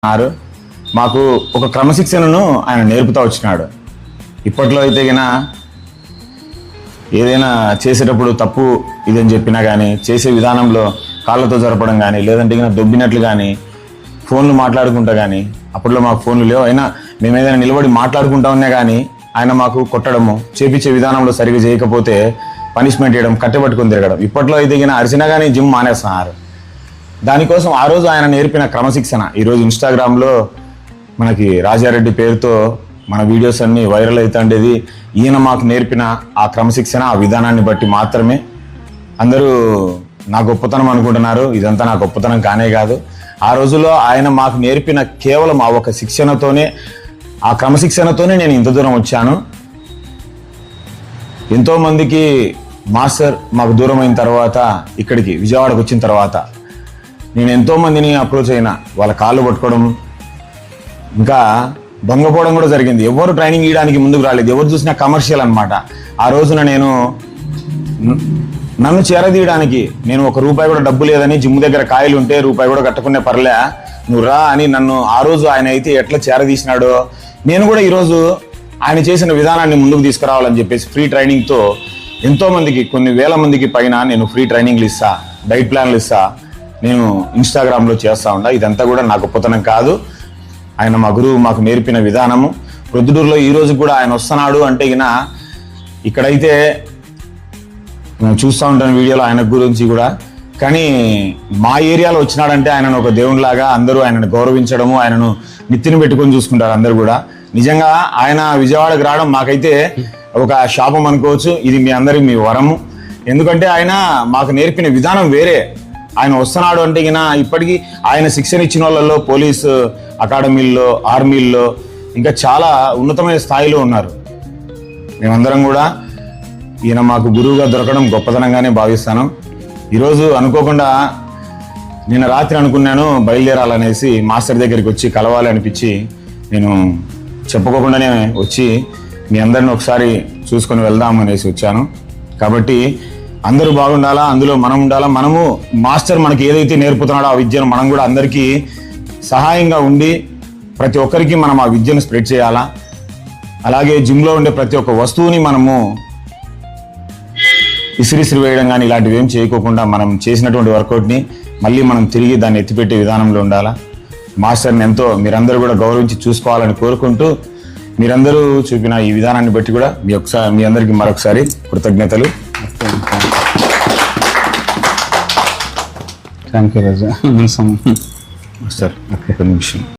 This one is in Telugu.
మాకు ఒక క్రమశిక్షణను ఆయన నేర్పుతా వచ్చినాడు. ఇప్పట్లో అయితే గిన ఏదైనా చేసేటప్పుడు తప్పు ఇదని చెప్పినా కానీ చేసే విధానంలో కాళ్ళతో జరపడం కానీ లేదంటే గిన దొబ్బినట్లు కానీ ఫోన్లు మాట్లాడుకుంటా కానీ అప్పట్లో మాకు ఫోన్లు లేవు, అయినా మేము ఏదైనా నిలబడి మాట్లాడుకుంటా ఉన్నా కానీ ఆయన మాకు కొట్టడము, చేపించే విధానంలో సరిగ్గా చేయకపోతే పనిష్మెంట్ చేయడం, కట్టెపట్టుకొని తిరగడం. ఇప్పట్లో అయితే గిన అరిసినా కానీ జిమ్ మానేస్తున్నారు. దానికోసం ఆ రోజు ఆయన నేర్పిన క్రమశిక్షణ ఈరోజు ఇన్స్టాగ్రామ్లో మనకి రాజారెడ్డి పేరుతో మన వీడియోస్ అన్నీ వైరల్ అవుతుండేది. ఈయన మాకు నేర్పిన ఆ క్రమశిక్షణ, ఆ విధానాన్ని బట్టి మాత్రమే అందరూ నా గొప్పతనం అనుకుంటున్నారు. ఇదంతా నా గొప్పతనం కానే కాదు. ఆ రోజుల్లో ఆయన మాకు నేర్పిన కేవలం ఆ ఒక శిక్షణతోనే, ఆ క్రమశిక్షణతోనే నేను ఇంత దూరం వచ్చాను. ఎంతోమందికి మాస్టర్ మాకు దూరం అయిన తర్వాత ఇక్కడికి విజయవాడకు వచ్చిన తర్వాత నేను ఎంతోమందిని అప్రోచ్ అయినా, వాళ్ళ కాళ్ళు పట్టుకోవడం, ఇంకా దొంగపోవడం కూడా జరిగింది. ఎవరు ట్రైనింగ్ ఇవ్వడానికి ముందుకు రాలేదు, ఎవరు చూసినా కమర్షియల్ అనమాట. ఆ రోజున నన్ను చేరదీయడానికి నేను ₹1 కూడా డబ్బు లేదని జిమ్ దగ్గర కాయలు ఉంటే ₹1 కూడా కట్టుకునే పర్లే నువ్వు రా అని నన్ను ఆ రోజు ఆయన అయితే ఎట్లా చేరదీసినాడో నేను కూడా ఈరోజు ఆయన చేసిన విధానాన్ని ముందుకు తీసుకురావాలని చెప్పేసి ఫ్రీ ట్రైనింగ్తో ఎంతో మందికి, కొన్ని వేల మందికి పైన నేను ఫ్రీ ట్రైనింగ్లు ఇస్తా, డైట్ ప్లాన్లు ఇస్తా, నేను ఇన్స్టాగ్రామ్లో చేస్తూ ఉంటా. ఇదంతా కూడా నా గొప్పతనం కాదు, ఆయన మా గురువు మాకు నేర్పిన విధానము. ప్రొద్దుటూరులో ఈ రోజు కూడా ఆయన వస్తున్నాడు అంటే గిన ఇక్కడైతే నేను చూస్తూ ఉంటాను వీడియోలో ఆయన గురించి కూడా, కానీ మా ఏరియాలో వచ్చినాడంటే ఆయనను ఒక దేవునిలాగా అందరూ ఆయనను గౌరవించడము, ఆయనను నెత్తిని పెట్టుకొని చూసుకుంటారు అందరూ కూడా. నిజంగా ఆయన విజయవాడకు రావడం మాకైతే ఒక శాపం అనుకోవచ్చు. ఇది మీ అందరికి మీ వరము. ఎందుకంటే ఆయన మాకు నేర్పిన విధానం వేరే. ఆయన వస్తున్నాడు అంటే గిన ఇప్పటికీ ఆయన శిక్షణ ఇచ్చిన వాళ్ళలో పోలీసు అకాడమీల్లో, ఆర్మీల్లో ఇంకా చాలా ఉన్నతమైన స్థాయిలో ఉన్నారు. మేమందరం కూడా ఈయన మాకు గురువుగా దొరకడం గొప్పతనంగానే భావిస్తాను. ఈరోజు అనుకోకుండా నిన్న రాత్రి అనుకున్నాను బయలుదేరాలనేసి, మాస్టర్ దగ్గరికి వచ్చి కలవాలి అనిపించి నేను చెప్పుకోకుండానే వచ్చి మీ అందరిని ఒకసారి చూసుకొని వెళ్దాం అనేసి వచ్చాను. కాబట్టి అందరూ బాగుండాలా, అందులో మనం ఉండాలా. మనము మాస్టర్ మనకి ఏదైతే నేర్పుతున్నాడో ఆ విద్యను మనం కూడా అందరికీ సహాయంగా ఉండి ప్రతి ఒక్కరికి మనం ఆ విద్యను స్ప్రెడ్ చేయాలా. అలాగే జిమ్లో ఉండే ప్రతి ఒక్క వస్తువుని మనము ఇసిరిసిరి వేయడం కానీ ఇలాంటివి ఏం చేయకోకుండా మనం చేసినటువంటి వర్కౌట్ని మళ్ళీ మనం తిరిగి దాన్ని ఎత్తిపెట్టే విధానంలో ఉండాలా. మాస్టర్ని ఎంతో మీరందరూ కూడా గౌరవించి చూసుకోవాలని కోరుకుంటూ, మీరందరూ చూపిన ఈ విధానాన్ని బట్టి కూడా మీ అందరికీ మరొకసారి కృతజ్ఞతలు. Thank you Raja. మాస్టర్ ఒక నిమిషం.